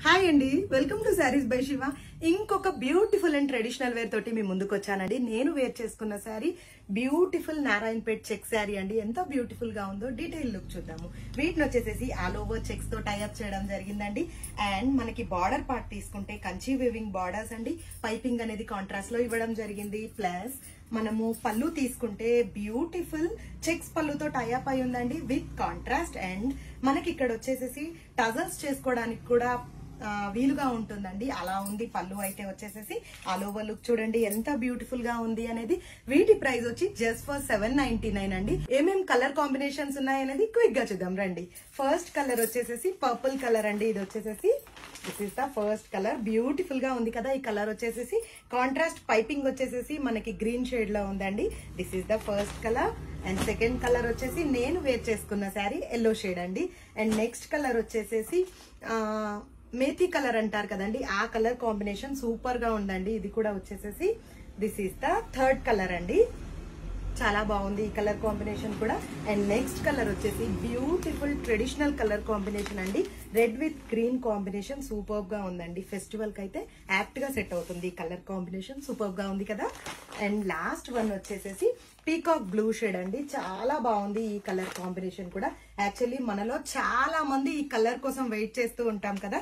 Hi అండి, welcome to saris by Shiva. ఇంకొక beautiful and traditional wear తోటి మీ ముందుకు వచ్చానండి. నేను వేర్ చేసుకున్న శారీ బ్యూటిఫుల్ నారాయణపేట్ చెక్ శారీ అండి. ఎంత బ్యూటిఫుల్ గా ఉందో డీటెయిల్ లుక్ చూద్దాము. వీటిని వచ్చేసేసి ఆల్ ఓవర్ చెక్స్ తో టైఅప్ చేయడం జరిగిందండి. అండ్ మనకి బార్డర్ పార్ట్ తీసుకుంటే కంచి వేవింగ్ బార్డర్స్ అండి. పైపింగ్ అనేది కాంట్రాస్ట్ లో ఇవ్వడం జరిగింది. ప్లస్ మనము పళ్ళు తీసుకుంటే బ్యూటిఫుల్ చెక్స్ పళ్ళుతో టైఅప్ అయి ఉందండి విత్ కాంట్రాస్ట్. అండ్ మనకి ఇక్కడ వచ్చేసేసి టజల్స్ చేసుకోవడానికి కూడా వీలుగా ఉంటుందండి. అలా ఉంది పళ్ళు అయితే వచ్చేసేసి. ఆల్ ఓవర్ లుక్ చూడండి ఎంత బ్యూటిఫుల్ గా ఉంది అనేది. వీటి ప్రైస్ వచ్చి జస్ట్ ఫర్ 799 అండి. ఏమేం కలర్ కాంబినేషన్స్ ఉన్నాయనేది క్విక్ గా చూద్దాం రండి. ఫస్ట్ కలర్ వచ్చేసేసి పర్పుల్ కలర్ అండి. ఇది వచ్చేసేసి this is the first colour. Beautiful గా ఉంది కదా ఈ కలర్ వచ్చేసేసి. కాంట్రాస్ట్ పైపింగ్ వచ్చేసేసి మనకి గ్రీన్ షేడ్ లో ఉందండి. This is the first colour. And second colour వచ్చేసి నేను వేర్ చేసుకున్న శారీ ఎల్లో షేడ్ అండి. అండ్ నెక్స్ట్ కలర్ వచ్చేసేసి మేథీ కలర్ అంటారు కదండి, ఆ కలర్ కాంబినేషన్ సూపర్ గా ఉందండి. ఇది కూడా వచ్చేసేసి this is the third colour అండి. చాలా బాగుంది ఈ కలర్ కాంబినేషన్ కూడా. అండ్ నెక్స్ట్ కలర్ వచ్చేసి బ్యూటిఫుల్ ట్రెడిషనల్ కలర్ కాంబినేషన్ అండి. Red with green combination super గా ఉందండి. ఫెస్టివల్ కి అయితే యాప్ట్ గా సెట్ అవుతుంది ఈ కలర్ కాంబినేషన్. సూపర్ గా ఉంది కదా. అండ్ లాస్ట్ వన్ వచ్చేసేసి పీకాక్ బ్లూ షేడ్ అండి. చాలా బాగుంది ఈ కలర్ కాంబినేషన్ కూడా. యాక్చువల్లీ మనలో చాలా మంది ఈ కలర్ కోసం వెయిట్ చేస్తూ ఉంటాం కదా.